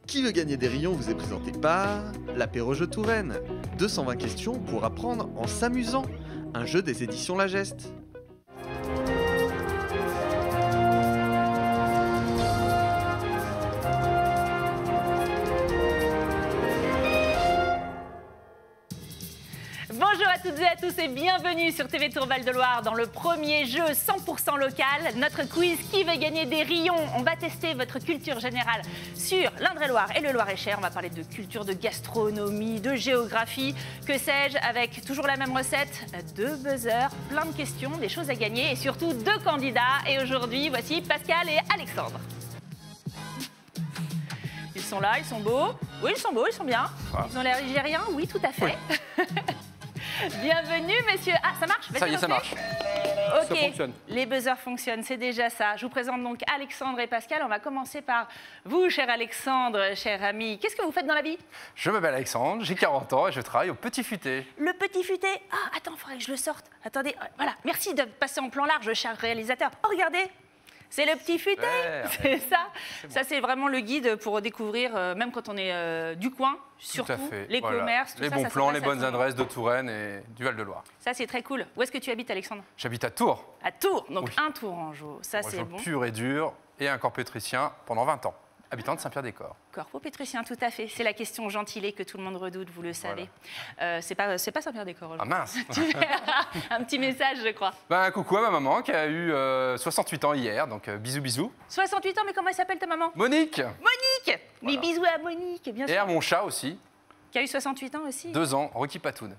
Qui veut gagner des rayons vous est présenté par l'Apéro-Jeu Touraine. 220 questions pour apprendre en s'amusant. Un jeu des éditions La Geste. Bonjour à toutes et à tous et bienvenue sur TV Tour Val-de-Loire dans le premier jeu 100% local, notre quiz Qui veut gagner des rayons. On va tester votre culture générale sur l'Indre-et-Loire et le Loir-et-Cher. On va parler de culture, de gastronomie, de géographie, que sais-je, avec toujours la même recette, 2 buzzers, plein de questions, des choses à gagner et surtout 2 candidats. Et aujourd'hui, voici Pascal et Alexandre. Ils sont là, ils sont beaux. Oui, ils sont beaux, ils sont bien. Ils ont l'air algériens, oui, tout à fait. Oui. Bienvenue, messieurs. Ah, ça marche? Ça y est, ça marche. Ok, Ça fonctionne. Les buzzers fonctionnent, c'est déjà ça. Je vous présente donc Alexandre et Pascal. On va commencer par vous, cher Alexandre, cher ami. Qu'est-ce que vous faites dans la vie? Je m'appelle Alexandre, j'ai 40 ans et je travaille au Petit Futé. Le Petit Futé? Ah, attends, il faudrait que je le sorte. Attendez, voilà. Merci de passer en plan large, cher réalisateur. Oh, regardez, c'est le Petit Futé. C'est ça. Ça, c'est vraiment le guide pour découvrir, même quand on est du coin, surtout les commerces, tout les ça. bons Ça plans, les s'adresse à bonnes tout le monde. adresses de Touraine et du Val-de-Loire. Ça, c'est très cool. Où est-ce que tu habites, Alexandre? J'habite à Tours. À Tours, donc Oui. un Tourangeau. Ça, c'est bon. Pur et dur et un corps pétricien pendant 20 ans. Habitant de Saint-Pierre-des-Corps. Corpo pétricien, tout à fait. C'est la question gentilée que tout le monde redoute, vous le savez. C'est pas Saint-Pierre-des-Corps. Ah mince. Tu verras un petit message, je crois. Ben, coucou à ma maman qui a eu 68 ans hier, donc bisous bisous. 68 ans, mais comment elle s'appelle ta maman? Monique. Monique. Mais bisous à Monique, bien Et sûr. à mon chat aussi, Qui a eu 68 ans aussi. 2 ans, Rocky Patoun.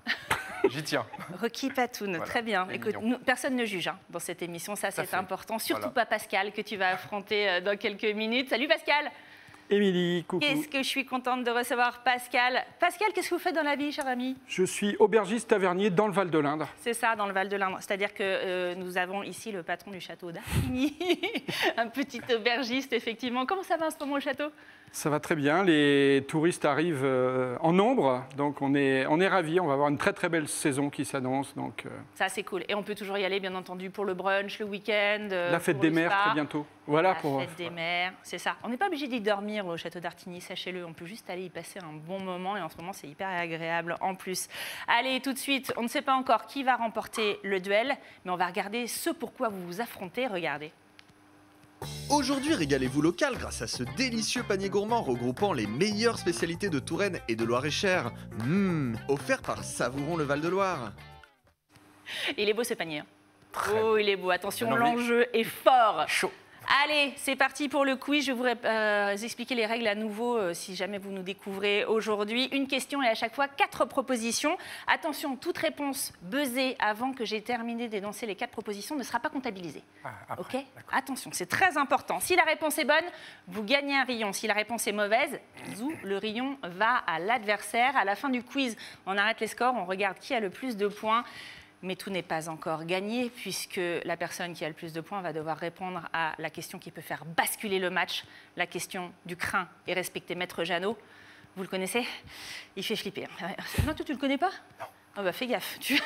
J'y tiens. Rocky Patoun, Voilà, très bien. c'est Écoute, mignon. personne ne juge dans cette émission, ça c'est fait. important. Surtout Voilà. pas Pascal, que tu vas affronter dans quelques minutes. Salut Pascal. Émilie, coucou. Qu'est-ce que je suis contente de recevoir Pascal. Pascal, qu'est-ce que vous faites dans la vie, cher ami? Je suis aubergiste tavernier dans le Val-de-l'Indre. C'est ça, dans le Val-de-l'Indre. C'est-à-dire que nous avons ici le patron du château d'Artigny, un petit aubergiste, effectivement. Comment ça va en ce moment, le château? Ça va très bien, les touristes arrivent en nombre, donc on est ravis. On va avoir une très très belle saison qui s'annonce. Donc, Ça, c'est cool. Et on peut toujours y aller, bien entendu, pour le brunch, le week-end. la fête pour des le mers spa. très bientôt. Voilà La pour. fête des mers, c'est ça. On n'est pas obligé d'y dormir au château d'Artigny, sachez-le. On peut juste aller y passer un bon moment et en ce moment, c'est hyper agréable en plus. Allez, tout de suite, on ne sait pas encore qui va remporter le duel, mais on va regarder ce pourquoi vous vous affrontez. Regardez. Aujourd'hui, régalez-vous local grâce à ce délicieux panier gourmand regroupant les meilleures spécialités de Touraine et de Loir-et-Cher. Offert par Savourons le Val-de-Loire. Il est beau ce panier. Très Oh, il est beau. Attention, Donne envie. l'enjeu est fort. Chaud. Allez, c'est parti pour le quiz. Je vais vous expliquer les règles à nouveau si jamais vous nous découvrez aujourd'hui. Une question et à chaque fois 4 propositions. Attention, toute réponse buzzée avant que j'ai terminé d'énoncer les 4 propositions ne sera pas comptabilisée. Après, Ok? Attention, c'est très important. Si la réponse est bonne, vous gagnez un rayon. Si la réponse est mauvaise, zou, le rayon va à l'adversaire. À la fin du quiz, on arrête les scores, on regarde qui a le plus de points. Mais tout n'est pas encore gagné puisque la personne qui a le plus de points va devoir répondre à la question qui peut faire basculer le match, la question du craint et respecter Maître Jeannot. Vous le connaissez? Il fait flipper. Non, toi, tu le connais pas? Non. Ah bah fais gaffe, tu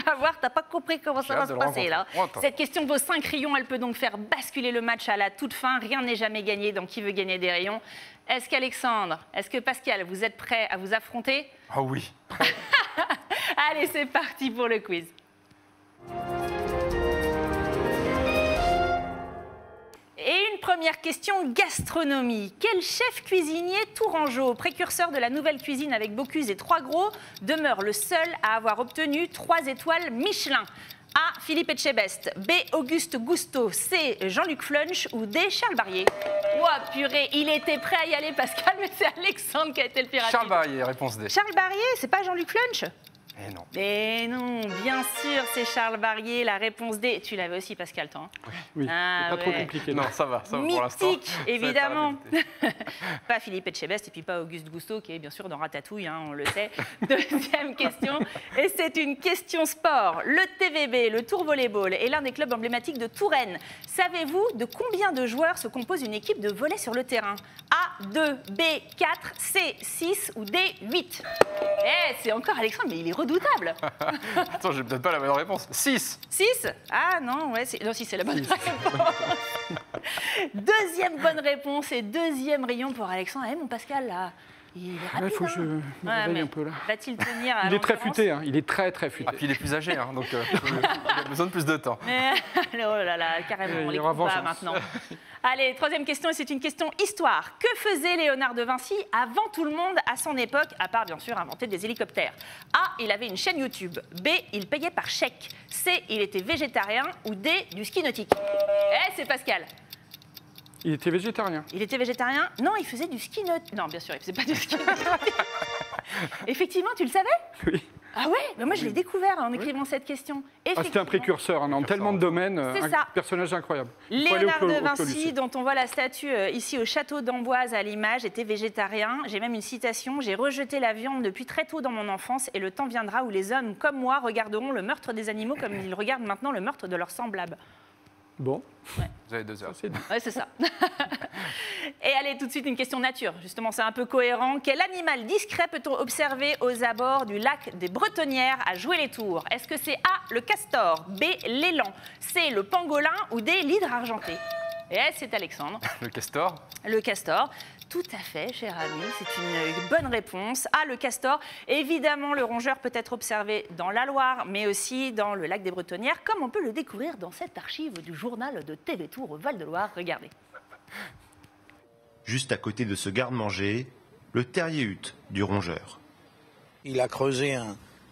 vas voir, t'as pas compris comment ça J'ai va hâte se de le passer là. rencontrer. Oh, attends. Cette question vaut 5 rayons, elle peut donc faire basculer le match à la toute fin. Rien n'est jamais gagné, donc qui veut gagner des rayons? Est-ce qu'Alexandre, est-ce que Pascal, vous êtes prêts à vous affronter? Ah oui. Allez, c'est parti pour le quiz. Et une première question, gastronomie. Quel chef cuisinier tourangeau, précurseur de la nouvelle cuisine avec Bocuse et 3 gros, demeure le seul à avoir obtenu 3 étoiles Michelin? A. Philippe Etchebest, B. Auguste Gousteau, C. Jean-Luc Flunch ou D. Charles Barrier? Ouah, purée, il était prêt à y aller, Pascal, mais c'est Alexandre qui a été le plus rapide. Charles Barrier, réponse D. Charles Barrier, c'est pas Jean-Luc Flunch? Eh non. Mais non, bien sûr, c'est Charles Barrier, la réponse D. Tu l'avais aussi, Pascal, toi. Oui, Ah, c'est pas trop ouais. compliqué. Non, ça va pour l'instant. Mythique, Ça va être évidemment. la rapidité. Pas Philippe Etchebest et puis pas Auguste Gousteau, qui est bien sûr dans Ratatouille, hein, on le sait. Deuxième question, et c'est une question sport. Le TVB, le Tour Volleyball, est l'un des clubs emblématiques de Touraine. Savez-vous de combien de joueurs se compose une équipe de volley sur le terrain? A, 2, B, 4, C, 6 ou D, 8? Eh, c'est encore Alexandre, mais il est redoutable. Attends, j'ai peut-être pas la bonne réponse. 6. 6? Ah non, ouais, non, si c'est la bonne réponse. Deuxième bonne réponse et deuxième rayon pour Alexandre. Ah, mon Pascal, là, il est rapide. Il faut que je me réveille un peu là. Va-t-il tenir à Il est très l'endurance futé, hein. Il est très très futé. Ah, puis il est plus âgé, hein, donc il a besoin de plus de temps. Mais, oh là là, carrément, on Il les y aura coupe pas vengeance. maintenant. Allez, troisième question, et c'est une question histoire. Que faisait Léonard de Vinci avant tout le monde à son époque, à part bien sûr inventer des hélicoptères? A, il avait une chaîne YouTube. B, il payait par chèque. C, il était végétarien. Ou D, du ski nautique. Eh, c'est Pascal. Il était végétarien. Il était végétarien? Non, il faisait du ski nautique. Non, bien sûr, il faisait pas du ski nautique. Effectivement, tu le savais? Oui. Ah ouais? Mais moi, je l'ai découvert en écrivant cette question. Ah, c'était un Effectivement. précurseur hein, dans tellement de domaines. C'est Un ça. personnage incroyable. Il faut aller Léonard au de Clos Vinci, Lucé. dont on voit la statue ici au château d'Amboise à l'image, était végétarien. J'ai même une citation. J'ai rejeté la viande depuis très tôt dans mon enfance et le temps viendra où les hommes comme moi regarderont le meurtre des animaux comme ils regardent maintenant le meurtre de leurs semblables. Bon, Vous avez 2 heures. c'est Ouais, c'est ça. Et allez, tout de suite, une question nature. Justement, c'est un peu cohérent. Quel animal discret peut-on observer aux abords du lac des Bretonnières à jouer les tours? Est-ce que c'est A, le castor, B, l'élan, C, le pangolin ou D, l'hydre argenté? Et c'est Alexandre. Le castor. Le castor. Tout à fait, cher ami, c'est une bonne réponse. Ah, le castor. Évidemment, le rongeur peut être observé dans la Loire, mais aussi dans le lac des Bretonnières, comme on peut le découvrir dans cette archive du journal de TV Tour au Val-de-Loire. Regardez. Juste à côté de ce garde-manger, le terrier-hutte du rongeur. Il a creusé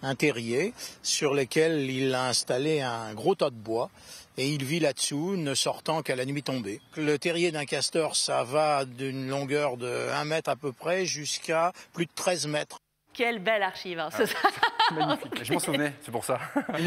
un terrier sur lequel il a installé un gros tas de bois et il vit là-dessous, ne sortant qu'à la nuit tombée. Le terrier d'un castor, ça va d'une longueur de 1 mètre à peu près jusqu'à plus de 13 mètres. Quelle belle archive, hein, ce magnifique. Je m'en souvenais, c'est pour ça.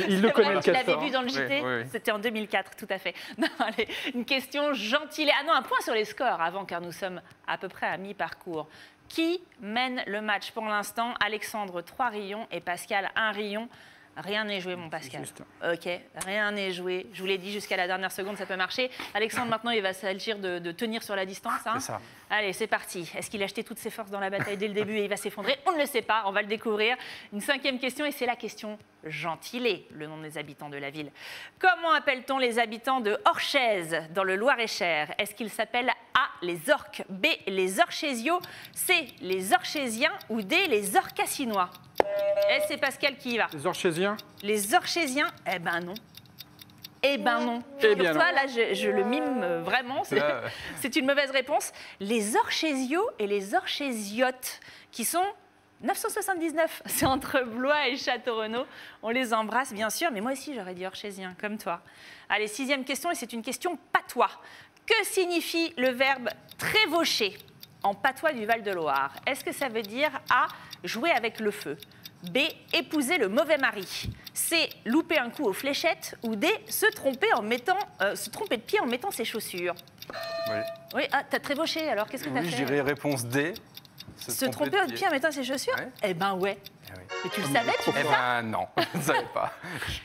Il le connaît, le Tu l'avais castor. vu dans le JT? Oui, oui. C'était en 2004, tout à fait. Non, allez, une question gentille. Ah non, un point sur les scores avant, car nous sommes à peu près à mi-parcours. Qui mène le match pour l'instant? Alexandre, 3 rayons et Pascal, 1 rayon. Rien n'est joué, mon Pascal. Juste. Ok, rien n'est joué. Je vous l'ai dit, jusqu'à la dernière seconde, ça peut marcher. Alexandre, maintenant, il va s'agir de tenir sur la distance. Hein. C'est ça. Allez, c'est parti. Est-ce qu'il a acheté toutes ses forces dans la bataille dès le début et il va s'effondrer? On ne le sait pas, on va le découvrir. Une 5e question, et c'est la question Gentilé, le nom des habitants de la ville. Comment appelle-t-on les habitants de Orchez, dans le Loir-et-Cher? Est-ce qu'ils s'appellent A, les Orques, B, les Orchésiaux, C, les Orchésiens ou D, les Orcassinois? Et c'est Pascal qui y va. Les Orchésiens. Les Orchésiens? Eh ben non. Eh ben non. Eh bien Figure-toi, non. là, je le mime vraiment. Là, C'est une mauvaise réponse. Les Orchésiaux et les Orchésiotes, qui sont 979. C'est entre Blois et Château-Renaud. On les embrasse, bien sûr. Mais moi aussi, j'aurais dit Orchésien, comme toi. Allez, 6e question, et c'est une question patois. Que signifie le verbe trévaucher en patois du Val-de-Loire? Est-ce que ça veut dire A, jouer avec le feu, B, épouser le mauvais mari, C, louper un coup aux fléchettes, ou D, se tromper de pied en mettant ses chaussures? oui. Oui, ah, t'as trévauché, alors qu'est-ce que t'as Oui, je fait? dirais réponse D. Se tromper de pied en mettant ses chaussures? Ouais. Eh ben ouais. Eh oui. Mais tu le savais, tu Eh fais ça? ben non, je ne savais pas.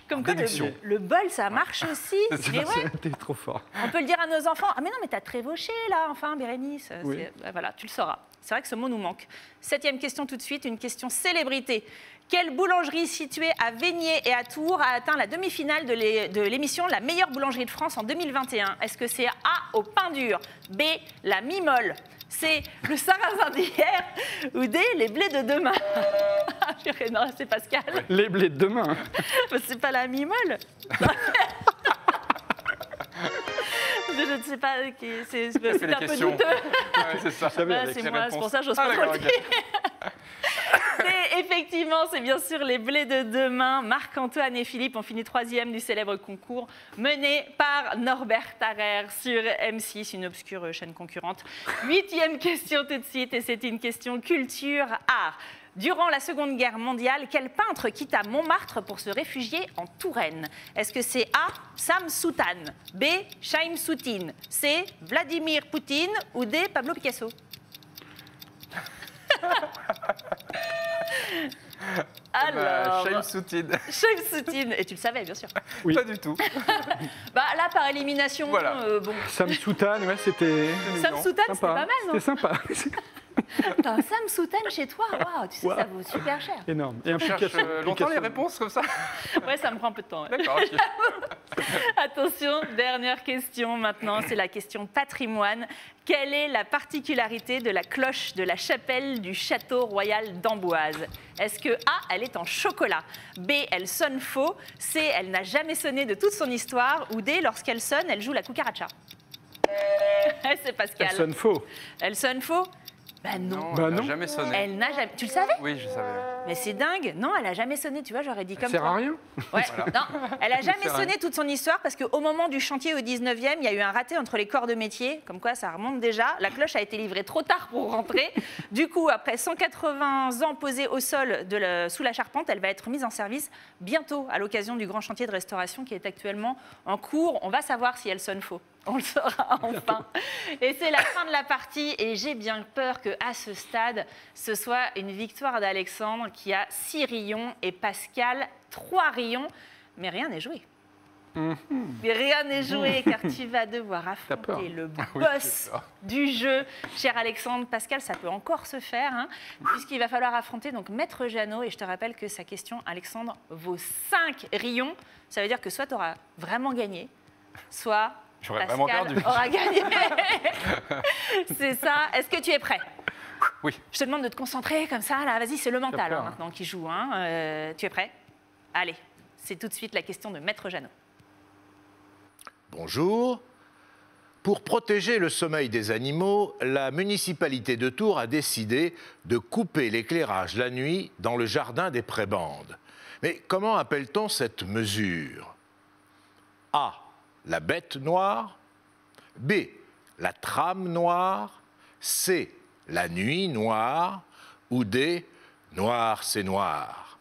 Comme quoi, déduction. le bol, ça marche aussi. Mais ouais, T'es trop fort. on peut le dire à nos enfants. Ah mais non, mais t'as trévauché là, enfin, Bérénice. Oui. Voilà, tu le sauras. C'est vrai que ce mot nous manque. 7e question tout de suite, une question célébrité. Quelle boulangerie située à Vénier et à Tours a atteint la demi-finale de l'émission La meilleure boulangerie de France en 2021? Est-ce que c'est A, au pain dur, B, la mimole, C, le sarrasin d'hier, ou D, les blés de demain? Ah, purée, non, c'est Pascal. Les blés de demain. C'est pas la mimole. Je ne sais pas, c'est Fais un les peu questions. douteux. Ouais, c'est ça. Voilà, Avec c'est les moi, c'est réponses. pour ça que j'ose Ah, pas trop le d'accord, dire. ok. Effectivement, c'est bien sûr les blés de demain. Marc-Antoine et Philippe ont fini 3e du célèbre concours mené par Norbert Tarrer sur M6, une obscure chaîne concurrente. 8e question tout de suite, et c'est une question culture-art. Durant la Seconde Guerre mondiale, quel peintre quitta Montmartre pour se réfugier en Touraine? Est-ce que c'est A, Sam Soutane, B, Chaim Soutine, C, Vladimir Poutine ou D, Pablo Picasso? Alors, Chaim Soutine. Chaim Soutine, et tu le savais bien sûr. Oui. Pas du tout. Bah là, par élimination, Voilà. bon. Sam Soutane, ouais, c'était Sam Soutane, c'était pas sympa. mal, non? C'était sympa. T'as un Sam Soutane chez toi? Waouh, tu sais, Wow. ça vaut super cher. Énorme. Et un On cherche Picasso. longtemps les Picasso. réponses comme ça? Ouais, ça me prend un peu de temps. Ouais. D'accord, ok. Attention, dernière question maintenant, c'est la question patrimoine. Quelle est la particularité de la cloche de la chapelle du château royal d'Amboise? Est-ce que A, elle est en chocolat, B, elle sonne faux, C, elle n'a jamais sonné de toute son histoire, ou D, lorsqu'elle sonne, elle joue la cucaracha? C'est Pascal. Elle sonne faux. Elle sonne faux? Bah non. Bah elle n'a non. jamais sonné. Elle n'a jamais... Tu le savais? Oui, je savais. Mais c'est dingue. Non, elle a jamais sonné, tu vois, j'aurais dit Ça comme sert toi. à rien. Ouais. Non, elle a jamais sert à sonné rien. toute son histoire parce qu'au moment du chantier au 19e, il y a eu un raté entre les corps de métier, comme quoi ça remonte déjà. La cloche a été livrée trop tard pour rentrer. Du coup, après 180 ans posés au sol sous la charpente, elle va être mise en service bientôt à l'occasion du grand chantier de restauration qui est actuellement en cours. On va savoir si elle sonne faux. On le saura enfin. Et c'est la fin de la partie et j'ai bien peur qu'à ce stade, ce soit une victoire d'Alexandre qui a 6 rayons et Pascal 3 rayons. Mais rien n'est joué. Mais rien n'est joué car tu vas devoir peur. affronter le Oui, boss j'ai peur. du jeu. Cher Alexandre, Pascal, ça peut encore se faire hein, puisqu'il va falloir affronter donc Maître Jeannot. Et je te rappelle que sa question, Alexandre, vaut 5 rayons. Ça veut dire que soit tu auras vraiment gagné, soit... J'aurais vraiment Pascal perdu. aura gagné. C'est ça. Est-ce que tu es prêt? Oui. Je te demande de te concentrer comme ça. Là, vas-y, c'est le mental peur. maintenant qui joue. Hein. Tu es prêt? Allez, c'est tout de suite la question de Maître Jeannot. Bonjour. Pour protéger le sommeil des animaux, la municipalité de Tours a décidé de couper l'éclairage la nuit dans le jardin des prébendes. Mais comment appelle-t-on cette mesure? A. La bête noire. B. La trame noire. C. La nuit noire. Ou D. Noir, c'est noir.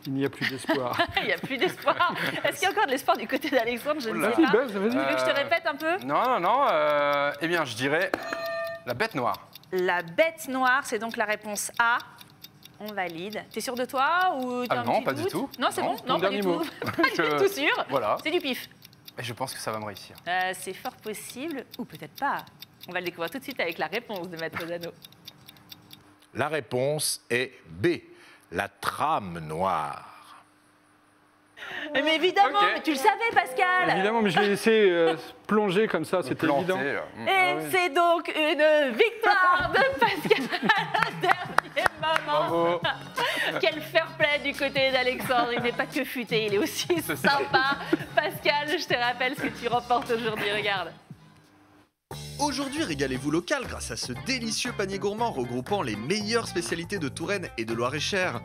Il n'y a plus d'espoir. Il n'y a plus d'espoir. Est-ce qu'il y a encore de l'espoir du côté d'Alexandre? Je ne sais Vas-y, pas. Buzz, Tu vas-y. veux que je te répète un peu? Non. Eh bien, je dirais la bête noire. La bête noire, c'est donc la réponse A. On valide. T'es sûr de toi ou t'as un non, petit pas du doute? tout. Non, c'est Non, bon. Non, pas du dernier tout. mot. Pas du tout sûr. Voilà. C'est du pif. Et je pense que ça va me réussir. C'est fort possible, ou peut-être pas. On va le découvrir tout de suite avec la réponse de Maître Jeannot. La réponse est B. La trame noire. Mais évidemment, Ok. mais tu le savais, Pascal. Évidemment, mais je l'ai laissé plonger comme ça, c'était Planté, évident. là. Et c'est donc une victoire de Pascal à un dernier moment. Bravo. Quel fair play du côté d'Alexandre. Il n'est pas que futé, il est aussi sympa. Pascal, je te rappelle ce que tu remportes aujourd'hui. Regarde. Aujourd'hui, régalez-vous local grâce à ce délicieux panier gourmand regroupant les meilleures spécialités de Touraine et de Loir-et-Cher.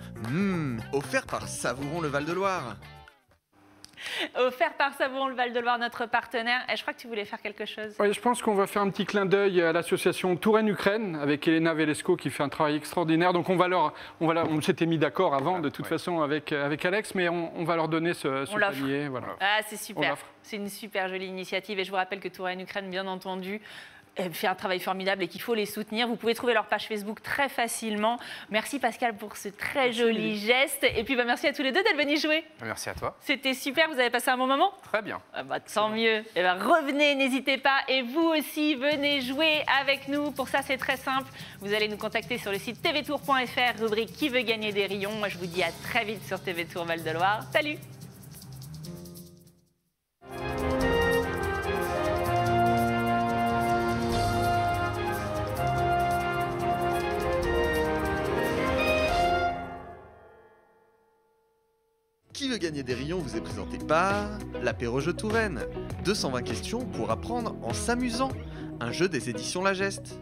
Offert par Savouron le Val-de-Loire. Offert par Savouron le Val-de-Loire, notre partenaire. Et je crois que tu voulais faire quelque chose. Ouais, je pense qu'on va faire un petit clin d'œil à l'association Touraine-Ukraine avec Elena Velesco qui fait un travail extraordinaire. Donc on s'était mis d'accord avant de toute façon avec Alex, mais on va leur donner ce l'offre. panier. Voilà. Ah, c'est On super. l'offre. C'est une super jolie initiative. Et je vous rappelle que Touraine-Ukraine, bien entendu, fait un travail formidable et qu'il faut les soutenir. Vous pouvez trouver leur page Facebook très facilement. Merci Pascal pour ce très joli geste. Et puis merci à tous les deux d'être venus jouer. Merci à toi. C'était super, vous avez passé un bon moment? Très bien. Ah bah, tant mieux. Eh ben, revenez, n'hésitez pas. Et vous aussi, venez jouer avec nous. Pour ça, c'est très simple. Vous allez nous contacter sur le site tvtour.fr, rubrique Qui veut gagner des rayons. Moi, je vous dis à très vite sur TV Tour Val-de-Loire. Salut! Qui veut gagner des rayons vous est présenté par l'Apéro-Jeu Touraine. 220 questions pour apprendre en s'amusant. Un jeu des éditions La Geste.